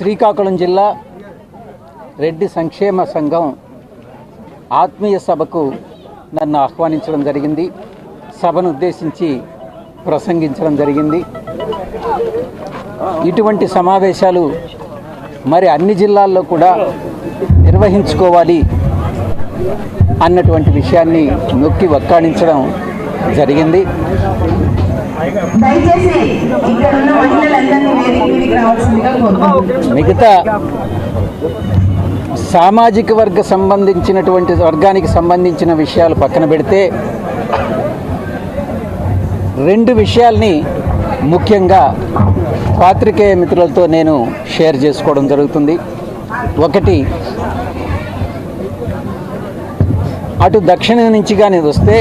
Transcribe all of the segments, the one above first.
శ్రీకాకుళం జిల్లా రెడ్డి సంక్షేమ సంఘం ఆత్మీయ సభకు నన్ను ఆహ్వానించడం జరిగింది. సభను ఉద్దేశించి ప్రసంగించడం జరిగింది. ఇటువంటి సమావేశాలు మరి అన్ని జిల్లాల్లో కూడా నిర్వహించుకోవాలి అన్నటువంటి విషయాన్ని నొక్కి వక్కాణించడం జరిగింది. మిగతా సామాజిక వర్గానికి సంబంధించిన విషయాలు పక్కన పెడితే రెండు విషయాల్ని ముఖ్యంగా పాత్రికేయ మిత్రులతో నేను షేర్ చేసుకోవడం జరుగుతుంది. ఒకటి, అటు దక్షిణం నుంచి కానీ వస్తే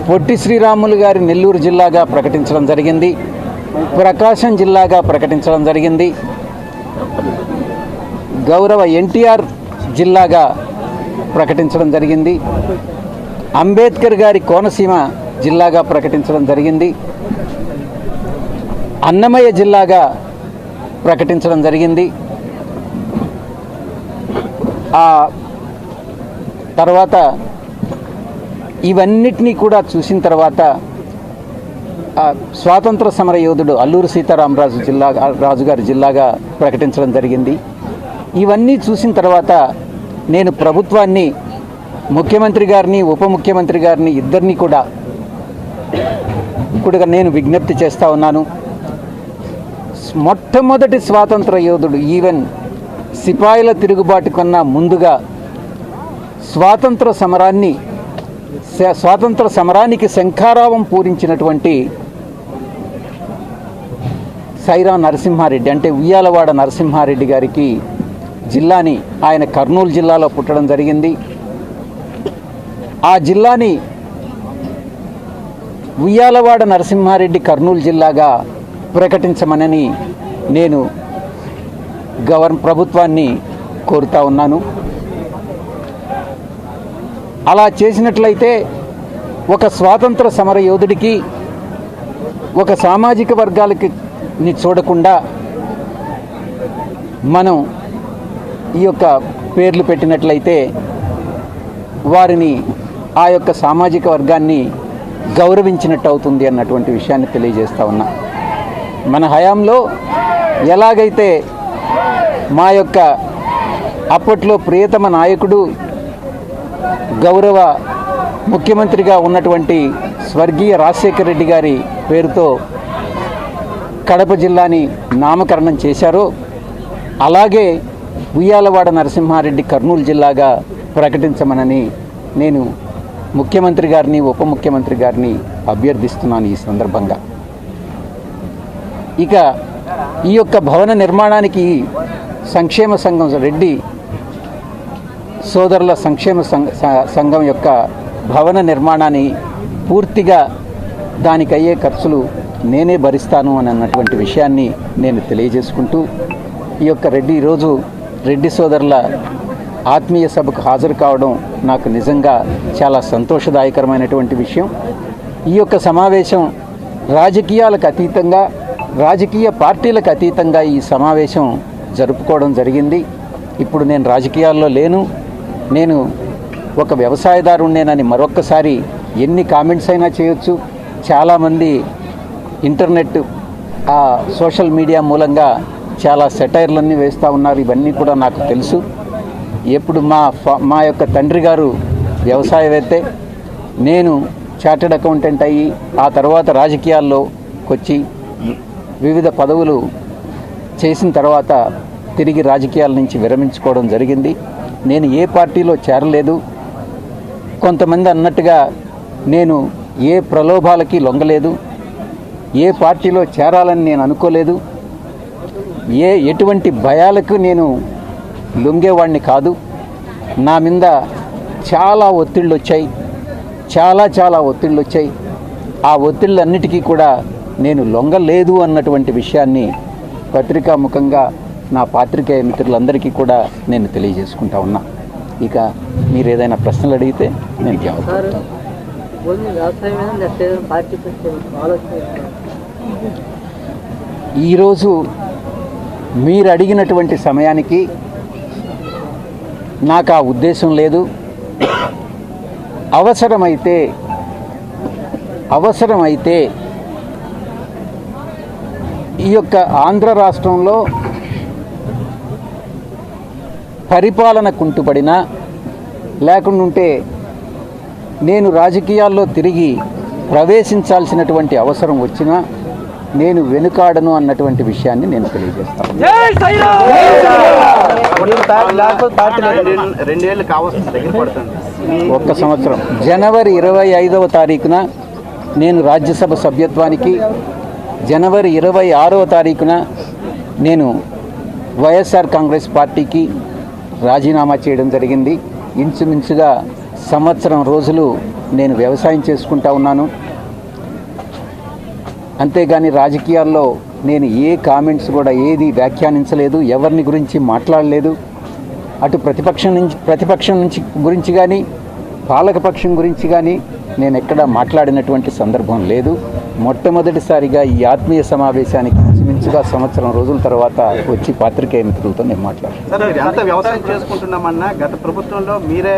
పొట్టి శ్రీరాములు గారి నెల్లూరు జిల్లాగా ప్రకటించడం జరిగింది, ప్రకాశం జిల్లాగా ప్రకటించడం జరిగింది, గౌరవ ఎన్టీఆర్ జిల్లాగా ప్రకటించడం జరిగింది, అంబేద్కర్ గారి కోనసీమ జిల్లాగా ప్రకటించడం జరిగింది, అన్నమయ్య జిల్లాగా ప్రకటించడం జరిగింది. ఆ తర్వాత ఇవన్నిటినీ కూడా చూసిన తర్వాత స్వాతంత్ర సమర యోధుడు అల్లూరి సీతారామరాజు గారి జిల్లాగా ప్రకటించడం జరిగింది. ఇవన్నీ చూసిన తర్వాత నేను ప్రభుత్వాన్ని, ముఖ్యమంత్రి గారిని, ఉప ముఖ్యమంత్రి గారిని ఇద్దరిని కూడా నేను విజ్ఞప్తి చేస్తూ ఉన్నాను. మొట్టమొదటి స్వాతంత్ర యోధుడు, ఈవెన్ సిపాయిల తిరుగుబాటు కన్నా ముందుగా స్వాతంత్ర సమరానికి శంఖారావం పూరించినటువంటి సైరా నరసింహారెడ్డి, అంటే ఉయ్యాలవాడ నరసింహారెడ్డి గారికి జిల్లాని, ఆయన కర్నూలు జిల్లాలో పుట్టడం జరిగింది. ఆ జిల్లాని ఉయ్యాలవాడ నరసింహారెడ్డి కర్నూలు జిల్లాగా ప్రకటించమనని నేను ప్రభుత్వాన్ని కోరుతా ఉన్నాను. అలా చేసినట్లయితే ఒక స్వాతంత్ర సమర యోధుడికి, ఒక సామాజిక వర్గాలకి చూడకుండా మనం ఈ యొక్క పేర్లు పెట్టినట్లయితే వారిని, ఆ యొక్క సామాజిక వర్గాన్ని గౌరవించినట్టు అవుతుంది అన్నటువంటి విషయాన్ని తెలియజేస్తా ఉన్నా. మన హయాంలో ఎలాగైతే మా యొక్క అప్పట్లో ప్రియతమ నాయకుడు, గౌరవ ముఖ్యమంత్రిగా ఉన్నటువంటి స్వర్గీయ రాజశేఖర రెడ్డి గారి పేరుతో కడప జిల్లాని నామకరణం చేశారో, అలాగే ఉయ్యాలవాడ నరసింహారెడ్డి కర్నూలు జిల్లాగా ప్రకటించమనని నేను ముఖ్యమంత్రి గారిని, ఉప ముఖ్యమంత్రి గారిని అభ్యర్థిస్తున్నాను ఈ సందర్భంగా. ఇక ఈ యొక్క భవన నిర్మాణానికి సంక్షేమ సంఘం, రెడ్డి సోదరుల సంక్షేమ సంఘం యొక్క భవన నిర్మాణాన్ని పూర్తిగా దానికి అయ్యే ఖర్చులు నేనే భరిస్తాను అని అన్నటువంటి విషయాన్ని నేను తెలియజేసుకుంటూ, ఈ యొక్క ఈరోజు రెడ్డి సోదరుల ఆత్మీయ సభకు హాజరు కావడం నాకు నిజంగా చాలా సంతోషదాయకరమైనటువంటి విషయం. ఈ యొక్క సమావేశం రాజకీయాలకు అతీతంగా, రాజకీయ పార్టీలకు అతీతంగా ఈ సమావేశం జరుపుకోవడం జరిగింది. ఇప్పుడు నేను రాజకీయాల్లో లేను, నేను ఒక వ్యవసాయదారుణ్ణేనని మరొక్కసారి ఎన్ని కామెంట్స్ అయినా చేయొచ్చు. చాలామంది ఇంటర్నెట్, సోషల్ మీడియా మూలంగా చాలా సెటైర్లన్నీ వేస్తూ ఉన్నారు. ఇవన్నీ కూడా నాకు తెలుసు. ఎప్పుడు మా యొక్క తండ్రి గారు వ్యవసాయవేత్తే, నేను చార్టెడ్ అకౌంటెంట్ అయ్యి ఆ తర్వాత రాజకీయాల్లోకి వచ్చి వివిధ పదవులు చేసిన తర్వాత తిరిగి రాజకీయాల నుంచి విరమించుకోవడం జరిగింది. నేను ఏ పార్టీలో చేరలేదు. కొంతమంది అన్నట్టుగా నేను ఏ ప్రలోభాలకి లొంగలేదు, ఏ పార్టీలో చేరాలని నేను అనుకోలేదు, ఎటువంటి భయాలకు నేను లొంగేవాడిని కాదు. నా మీద చాలా ఒత్తిళ్ళు వచ్చాయి, చాలా ఒత్తిళ్ళు వచ్చాయి. ఆ ఒత్తిళ్ళన్నిటికీ కూడా నేను లొంగలేదు అన్నటువంటి విషయాన్ని పత్రికాముఖంగా నా పాత్రికేయ మిత్రులందరికీ కూడా నేను తెలియజేసుకుంటా ఉన్నా. ఇక మీరు ఏదైనా ప్రశ్నలు అడిగితే నేను జవాబు. ఈరోజు మీరు అడిగినటువంటి సమయానికి నాకు ఆ ఉద్దేశం లేదు. అవసరమైతే ఈ యొక్క ఆంధ్ర రాష్ట్రంలో పరిపాలన కుంటుపడినా, లేకుంటే నేను రాజకీయాల్లో తిరిగి ప్రవేశించాల్సినటువంటి అవసరం వచ్చినా నేను వెనుకాడను అన్నటువంటి విషయాన్ని నేను తెలియజేస్తాను. 1 సంవత్సరం జనవరి 25వ తారీఖున నేను రాజ్యసభ సభ్యత్వానికి, జనవరి 26వ తారీఖున నేను వైఎస్ఆర్ కాంగ్రెస్ పార్టీకి రాజీనామా చేయడం జరిగింది. ఇంచుమించుగా సంవత్సరం రోజులు నేను వ్యవసాయం చేసుకుంటా ఉన్నాను. అంతేగాని రాజకీయాల్లో నేను ఏ కామెంట్స్ కూడా ఏది వ్యాఖ్యానించలేదు, ఎవరిని గురించి మాట్లాడలేదు. అటు ప్రతిపక్షం నుంచి గురించి కానీ పాలకపక్షం గురించి కానీ నేను ఎక్కడా మాట్లాడినటువంటి సందర్భం లేదు. మొట్టమొదటిసారిగా ఈ ఆత్మీయ సమావేశానికి ఇంచుమించుగా సంవత్సరం రోజుల తర్వాత వచ్చి పాత్రికేయ మిత్రులతో నేను మాట్లాడాను. సార్, మీరు ఎంత వ్యవసాయం చేసుకుంటున్నామన్నా గత ప్రభుత్వంలో మీరే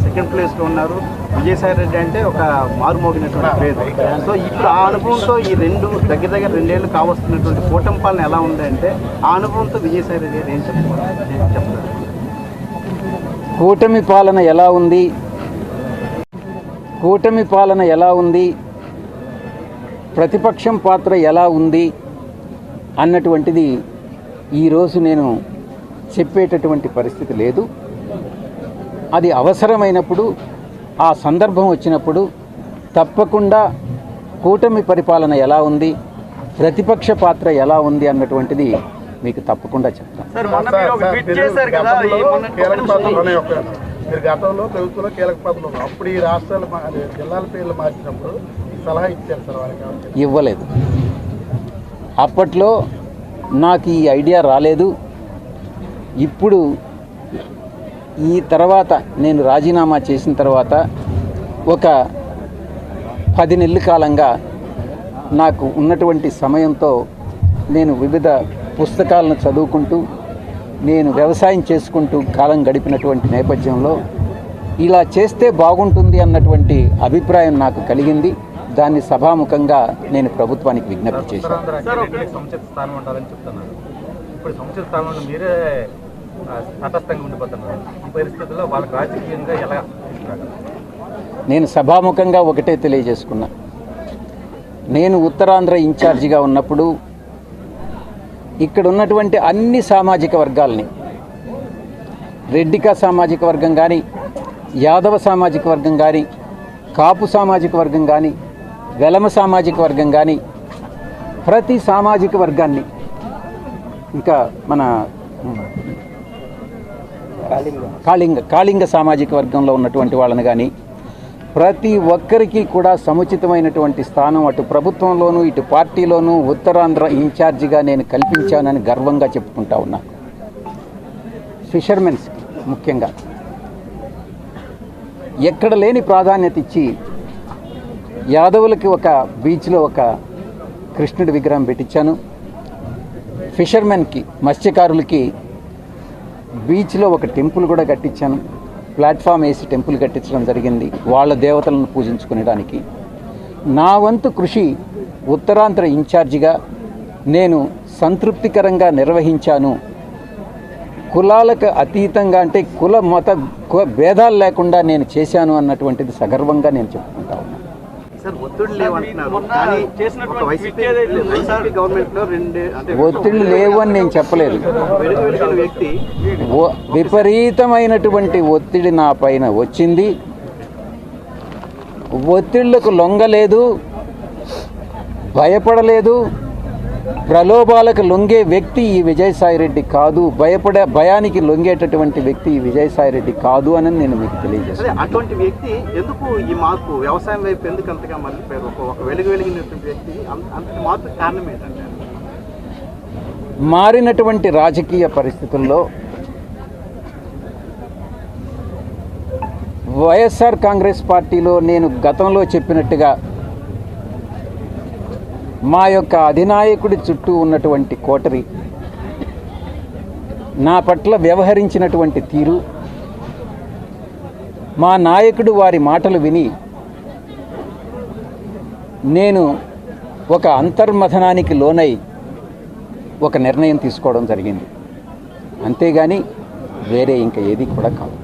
సెకండ్ ప్లేస్లో ఉన్నారు. విజయసాయి రెడ్డి అంటే ఒక మారుమోగినటువంటి పేరు. సో ఇప్పుడు ఆ అనుభవంతో ఈ దగ్గర 2 ఏళ్ళు కావస్తున్నటువంటి కూటమి పాలన ఎలా ఉందంటే ఆ అనుభవంతో విజయసాయి రెడ్డి గారు ఏం చెప్తారు? కూటమి పాలన ఎలా ఉంది, ప్రతిపక్షం పాత్ర ఎలా ఉంది అన్నటువంటిది ఈరోజు నేను చెప్పేటటువంటి పరిస్థితి లేదు. అది అవసరమైనప్పుడు, ఆ సందర్భం వచ్చినప్పుడు తప్పకుండా కూటమి పరిపాలన ఎలా ఉంది, ప్రతిపక్ష పాత్ర ఎలా ఉంది అన్నటువంటిది మీకు తప్పకుండా చెప్తాను. మీరు గతంలో ప్రభుత్వంలో కీలక పదవులు ఉన్నారు. అప్పుడు ఈ రాష్ట్రాల జిల్లాల పేర్లు మార్చినప్పుడు సలహా ఇచ్చారు సార్ వారికి? ఇవ్వలేదు. అప్పట్లో నాకు ఈ ఐడియా రాలేదు. ఇప్పుడు ఈ తర్వాత నేను రాజీనామా చేసిన తర్వాత ఒక 10 నెలల కాలంగా నాకు ఉన్నటువంటి సమయంతో నేను వివిధ పుస్తకాలను చదువుకుంటూ, నేను వ్యవసాయం చేసుకుంటూ కాలం గడిపినటువంటి నేపథ్యంలో ఇలా చేస్తే బాగుంటుంది అన్నటువంటి అభిప్రాయం నాకు కలిగింది. దాన్ని సభాముఖంగా నేను ప్రభుత్వానికి విజ్ఞప్తి చేశాను. సముచిత స్థానం ఉండాలని చెప్తున్నారు. ఇప్పుడు సముచిత స్థానంలో మీరే తటస్థంగా ఉండిపోతున్నారు. ఈ పరిస్థితుల్లో వాళ్ళకి రాజకీయంగా ఎలా? నేను సభాముఖంగా ఒకటే తెలియజేసుకున్నా. నేను ఉత్తరాంధ్ర ఇన్ఛార్జిగా ఉన్నప్పుడు ఇక్కడ ఉన్నటువంటి అన్ని సామాజిక వర్గాల్ని, రెడ్డిక సామాజిక వర్గం కానీ, యాదవ సామాజిక వర్గం కానీ, కాపు సామాజిక వర్గం కానీ, వెలమ సామాజిక వర్గం కానీ, ప్రతి సామాజిక వర్గాన్ని, ఇంకా మన కాళింగ సామాజిక వర్గంలో ఉన్నటువంటి వాళ్ళని కానీ ప్రతి ఒక్కరికి కూడా సముచితమైనటువంటి స్థానం అటు ప్రభుత్వంలోనూ ఇటు పార్టీలోనూ ఉత్తరాంధ్ర ఇన్ఛార్జిగా నేను కల్పించానని గర్వంగా చెప్పుకుంటా ఉన్నా. ఫిషర్మెన్స్కి ముఖ్యంగా ఎక్కడ లేని ప్రాధాన్యత ఇచ్చి యాదవులకి ఒక బీచ్లో ఒక కృష్ణుడి విగ్రహం పెట్టించాను. ఫిషర్మెన్కి, మత్స్యకారులకి బీచ్లో ఒక టెంపుల్ కూడా కట్టించాను. ప్లాట్ఫామ్ వేసి టెంపుల్ కట్టించడం జరిగింది వాళ్ళ దేవతలను పూజించుకునేడానికి. నా వంతు కృషి ఉత్తరాంధ్ర ఇన్ఛార్జిగా నేను సంతృప్తికరంగా నిర్వహించాను. కులాలకు అతీతంగా, అంటే కుల మత భేదాలు లేకుండా నేను చేశాను అన్నటువంటిది సగర్వంగా నేను చెప్పుకుంటా ఉన్నాను. ఒత్తిళ్లు లేవు అని నేను చెప్పలేదు. విపరీతమైనటువంటి ఒత్తిడి నా పైన వచ్చింది. ఒత్తిళ్లకు లొంగలేదు, భయపడలేదు. ప్రలోభాలకు లొంగే వ్యక్తి ఈ విజయసాయిరెడ్డి కాదు, భయానికి లొంగేటటువంటి వ్యక్తి ఈ విజయసాయిరెడ్డి కాదు అని నేను మీకు తెలియజేస్తాను. అటువంటి వ్యక్తి ఎందుకు ఈ మార్పు, వ్యవసాయం వైపు ఎందుకు అంతగా మళ్ళీ ఒక వెలిగినటువంటి వ్యక్తి అంతటి మార్పు కారణం ఏంటంటే మారినటువంటి రాజకీయ పరిస్థితుల్లో వైఎస్ఆర్ కాంగ్రెస్ పార్టీలో నేను గతంలో చెప్పినట్టుగా మా యొక్క అధినాయకుడి చుట్టూ ఉన్నటువంటి కోటరీ నా పట్ల వ్యవహరించినటువంటి తీరు, మా నాయకుడు వారి మాటలు విని నేను ఒక అంతర్మథనానికి లోనై ఒక నిర్ణయం తీసుకోవడం జరిగింది. అంతేగాని వేరే ఇంకా ఏది కూడా కాదు.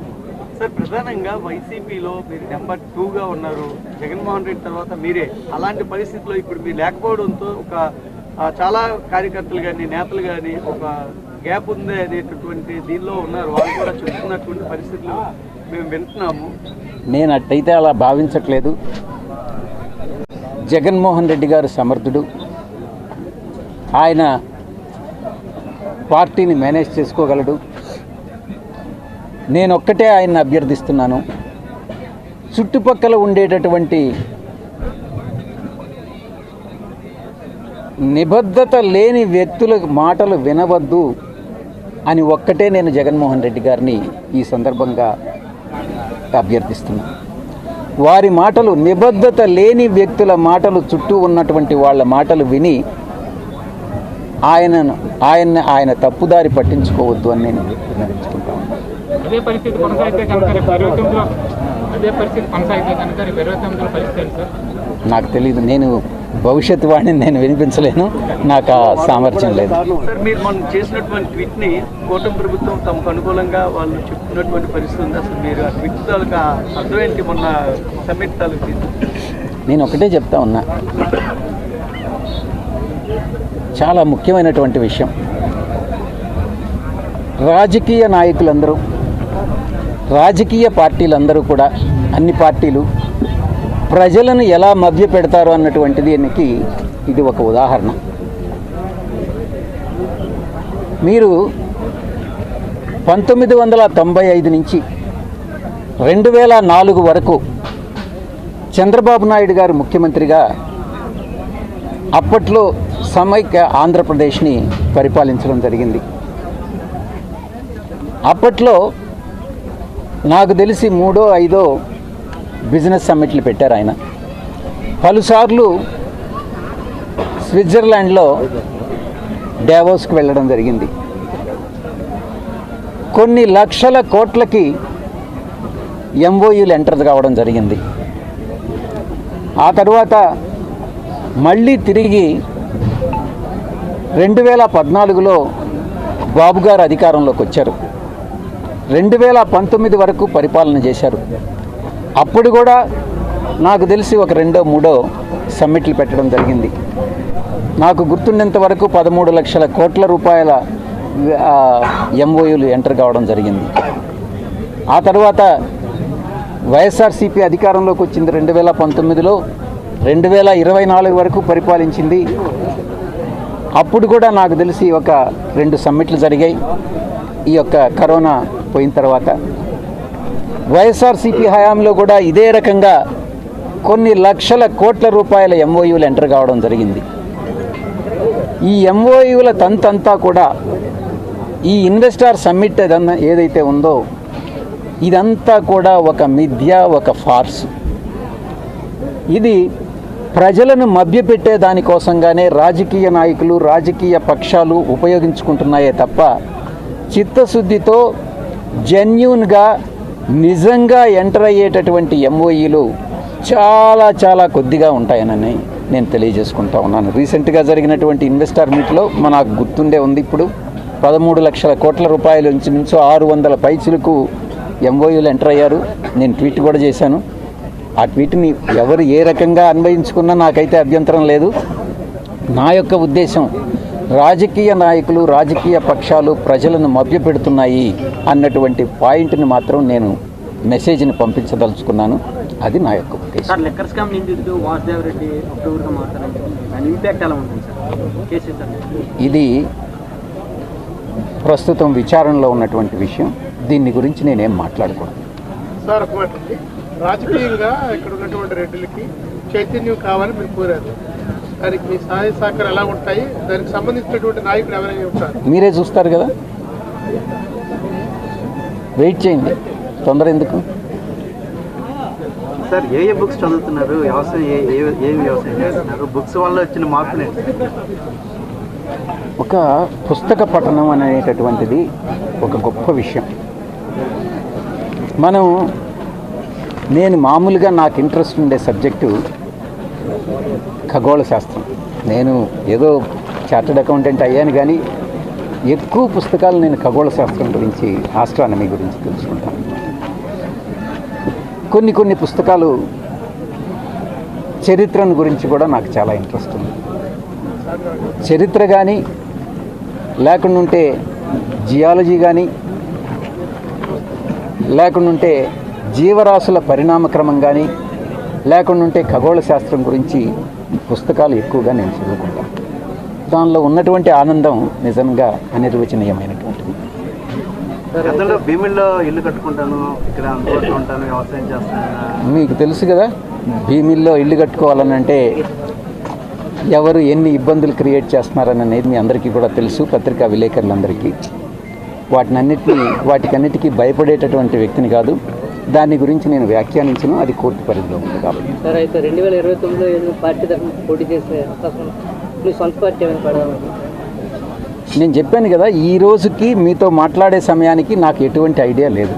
సార్, ప్రధానంగా వైసీపీలో మీరు నెంబర్ 2గా ఉన్నారు. జగన్మోహన్ రెడ్డి తర్వాత మీరే. అలాంటి పరిస్థితిలో ఇప్పుడు మీరు లేకపోవడంతో ఒక చాలా కార్యకర్తలు కానీ నేతలు కానీ ఒక గ్యాప్ ఉంది అనేటటువంటి దీనిలో ఉన్నారు. వాళ్ళు కూడా చెప్తున్నటువంటి పరిస్థితులు మేము వింటున్నాము. నేను అట్టయితే అలా భావించట్లేదు. జగన్మోహన్ రెడ్డి గారు సమర్థుడు. ఆయన పార్టీని మేనేజ్ చేసుకోగలడు. నేనొక్కటే ఆయన్ని అభ్యర్థిస్తున్నాను. చుట్టుపక్కల ఉండేటటువంటి నిబద్ధత లేని వ్యక్తుల మాటలు వినవద్దు అని ఒక్కటే నేను జగన్మోహన్ రెడ్డి గారిని ఈ సందర్భంగా అభ్యర్థిస్తున్నాను. వారి మాటలు, నిబద్ధత లేని వ్యక్తుల మాటలు, చుట్టూ ఉన్నటువంటి వాళ్ళ మాటలు విని ఆయన తప్పుదారి పట్టించుకోవద్దు అని నేను విన్నవించుకుంటాను. అదే పరిస్థితి కొనసాగితే కనుక రేపు 29లో పరిస్థితి సార్? నాకు తెలియదు. నేను భవిష్యత్తు వాడిని నేను వినిపించలేను. నాకు ఆ సామర్థ్యం లేదు. సార్, మీరు మనం చేసినటువంటి ట్వీట్ని కూటమి ప్రభుత్వం తమకు అనుకూలంగా వాళ్ళు చెప్తున్నటువంటి పరిస్థితి ఉంది. అసలు మీరు ఆ ట్వీట్ తాలూకా అర్థం ఏంటి? మొన్న సమ్మిట్ తాలూకు నేను ఒకటే చెప్తా ఉన్నా, చాలా ముఖ్యమైనటువంటి విషయం. రాజకీయ నాయకులందరూ, రాజకీయ పార్టీలందరూ కూడా, అన్ని పార్టీలు ప్రజలను ఎలా మభ్య పెడతారో అన్నటువంటిది ఇది ఒక ఉదాహరణ. మీరు 1995 నుంచి 2004 వరకు చంద్రబాబు నాయుడు గారు ముఖ్యమంత్రిగా అప్పట్లో సమైక్య ఆంధ్రప్రదేశ్ని పరిపాలించడం జరిగింది. అప్పట్లో నాకు తెలిసి 3 or 5 బిజినెస్ సమ్మిట్లు పెట్టారు ఆయన. పలుసార్లు స్విట్జర్లాండ్లో డావోస్కి వెళ్ళడం జరిగింది. కొన్ని లక్షల కోట్లకి ఎంఓయూలు ఎంటర్ కావడం జరిగింది. ఆ తర్వాత మళ్ళీ తిరిగి 2014లో బాబు గారు అధికారంలోకి వచ్చారు. 2019 వరకు పరిపాలన చేశారు. అప్పుడు కూడా నాకు తెలిసి ఒక 2 or 3 సమ్మిట్లు పెట్టడం జరిగింది. నాకు గుర్తుండేంత వరకు 13 లక్షల కోట్ల రూపాయల ఎంఓయూలు ఎంటర్ కావడం జరిగింది. ఆ తర్వాత వైఎస్ఆర్సీపీ అధికారంలోకి వచ్చింది 2019లో. 2024 వరకు పరిపాలించింది. అప్పుడు కూడా నాకు తెలిసి ఒక 2 సమ్మిట్లు జరిగాయి. ఈ యొక్క కరోనా పోయిన తర్వాత వైఎస్ఆర్సీపీ హయాంలో కూడా ఇదే రకంగా కొన్ని లక్షల కోట్ల రూపాయల ఎంఓయూలు ఎంటర్ కావడం జరిగింది. ఈ ఎంఓయూల తంతంతా కూడా ఈ ఇన్వెస్టర్ సమ్మిట్ ఏదైతే ఉందో ఇదంతా కూడా ఒక మిథ్య, ఒక ఫార్స్. ఇది ప్రజలను మభ్యపెట్టే దానికోసంగానే రాజకీయ నాయకులు, రాజకీయ పక్షాలు ఉపయోగించుకుంటున్నాయే తప్ప చిత్తశుద్ధితో జెన్యూన్గా నిజంగా ఎంటర్ అయ్యేటటువంటి ఎంఓఈలు చాలా చాలా కొద్దిగా ఉంటాయనని నేను తెలియజేసుకుంటా ఉన్నాను. రీసెంట్గా జరిగినటువంటి ఇన్వెస్టర్ మీట్లో మనకు గుర్తుండే ఉంది. ఇప్పుడు 13 లక్షల కోట్ల రూపాయలు ఇంచుమించు 600 పైచులకు ఎంఓయూలు ఎంటర్ అయ్యారు. నేను ట్వీట్ కూడా చేశాను. ఆ ట్వీట్ని ఎవరు ఏ రకంగా అన్వయించుకున్నా నాకైతే అభ్యంతరం లేదు. నా యొక్క ఉద్దేశం, రాజకీయ నాయకులు, రాజకీయ పక్షాలు ప్రజలను మభ్యపెడుతున్నాయి అన్నటువంటి పాయింట్ని మాత్రం నేను మెసేజ్ని పంపించదలుచుకున్నాను. అది నా యొక్క ఉద్దేశం. సార్, లెక్కర్ స్కామ్ నిందితుడు వాసుదేవ్ రెడ్డి అక్టోబర్గా మాట్లాడారు. దాని ఇంపాక్ట్ ఎలా ఉంటుంది సార్ కేసీఆర్? ఇది ప్రస్తుతం విచారణలో ఉన్నటువంటి విషయం. దీని గురించి నేనేం మాట్లాడకూడదు. సార్, ఒక మాట ఉంది. రాజకీయంగా ఇక్కడ ఉన్నటువంటి రెడ్డిలకి చైతన్యం కావాలని మీరు కోరారు. దానికి మీ సహాయ సహకారం ఎలా ఉంటాయి? దానికి సంబంధించినటువంటి నాయకులు ఎవరైనా ఉంటారు? మీరే చూస్తారు కదా, వెయిట్ చేయండి, తొందర ఎందుకు? సార్, ఏ బుక్స్ చదువుతున్నారు? వ్యవసాయం ఏ వ్యవసాయం చేస్తున్నారు? బుక్స్ వల్ల వచ్చిన మార్పులు ఏంటి? ఒక పుస్తక పఠనం అనేటటువంటిది ఒక గొప్ప విషయం. నేను మామూలుగా నాకు ఇంట్రెస్ట్ ఉండే సబ్జెక్టు ఖగోళ శాస్త్రం. నేను ఏదో చార్టర్డ్ అకౌంటెంట్ అయ్యాను, కానీ ఎక్కువ పుస్తకాలు నేను ఖగోళ శాస్త్రం గురించి, ఆస్ట్రానమీ గురించి తెలుసుకుంటాను. కొన్ని పుస్తకాలు చరిత్రను గురించి కూడా నాకు చాలా ఇంట్రెస్ట్ ఉంది. చరిత్ర కానీ, లేకుంటే జియాలజీ కానీ, లేకుంటే జీవరాశుల పరిణామక్రమం కానీ, లేకుంటే ఖగోళ శాస్త్రం గురించి పుస్తకాలు ఎక్కువగా నేను చదువుకుంటాను. దానిలో ఉన్నటువంటి ఆనందం నిజంగా అనిర్వచనీయమైనటువంటిది. గతంలో భీమిల్లో ఇల్లు కట్టుకుంటాను, ఇక్కడ అందుబాటులో ఉంటాను, వ్యవసాయం చేస్తాను. మీకు తెలుసు కదా, భీమిల్లో ఇల్లు కట్టుకోవాలనంటే ఎవరు ఎన్ని ఇబ్బందులు క్రియేట్ చేస్తున్నారని అనేది మీ అందరికీ కూడా తెలుసు, పత్రికా విలేకరులందరికీ. వాటికన్నిటికీ భయపడేటటువంటి వ్యక్తిని కాదు. దాని గురించి నేను వ్యాఖ్యానించను, అది కోర్టు పరిధిలో ఉంది కాబట్టి. సార్, అయితే 2029లో ఏదో పార్టీ తరఫున పోటీ చేసే అవకాశం మీ సొంత పార్టీ ఏమైనా పడదామని నేను చెప్పాను కదా, ఈ రోజుకి మీతో మాట్లాడే సమయానికి నాకు ఎటువంటి ఐడియా లేదు.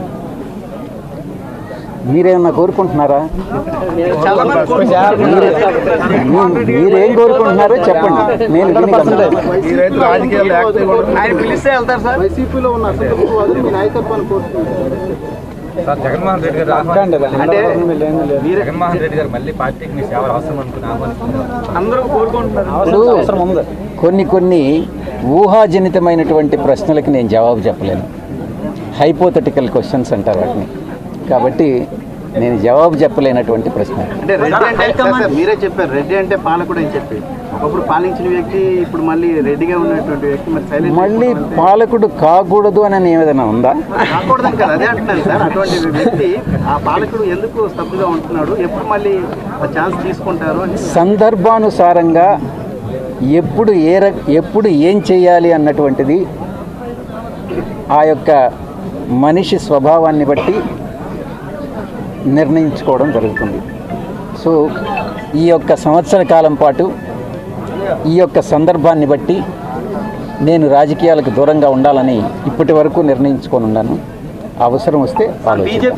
మీరేమన్నా కోరుకుంటున్నారా? మీరేం కోరుకుంటున్నారో చెప్పండి, నేను వైసీపీలో ఉన్న అసంతృప్తివాదులు మీ నాయకత్వాన్ని కోరుతున్నారు. సార్, జగన్మోహన్ రెడ్డి గారు జగన్మోహన్ రెడ్డి గారు మళ్ళీ పార్టీకి మీ సేవలు అవసరం అనుకున్నారు, అందరూ కోరుకుంటున్నారు. కొన్ని ఊహాజనితమైనటువంటి ప్రశ్నలకి నేను జవాబు చెప్పలేను. హైపోథెటికల్ క్వశ్చన్స్ అంటారు వాటిని. కాబట్టి నేను జవాబు చెప్పలేనటువంటి ప్రశ్న. అంటే రెడ్డి అంటే సార్ మీరే చెప్పారు, రెడ్డి అంటే పాలకుడు అని చెప్పి. ఒకప్పుడు పాలించిన వ్యక్తి ఇప్పుడు మళ్ళీ రెడ్డిగా ఉన్నటువంటి వ్యక్తి మళ్ళీ పాలకుడు కాకూడదు అని ఏదైనా ఉందా? కాకూడదు కదా, అదే అంటున్నాను సార్. అటువంటి వ్యక్తి ఆ పాలకుడు ఎందుకు స్తబ్దుగా ఉంటున్నాడు, ఎప్పుడు మళ్ళీ ఛాన్స్ తీసుకుంటారు అని. సందర్భానుసారంగా ఎప్పుడు ఏం చేయాలి అన్నటువంటిది ఆ యొక్క మనిషి స్వభావాన్ని బట్టి నిర్ణయించుకోవడం జరుగుతుంది. సో ఈ యొక్క సంవత్సర కాలం పాటు ఈ యొక్క సందర్భాన్ని బట్టి నేను రాజకీయాలకు దూరంగా ఉండాలని ఇప్పటి వరకు నిర్ణయించుకొని ఉన్నాను. అవసరం వస్తే ఆలోచిస్తాను.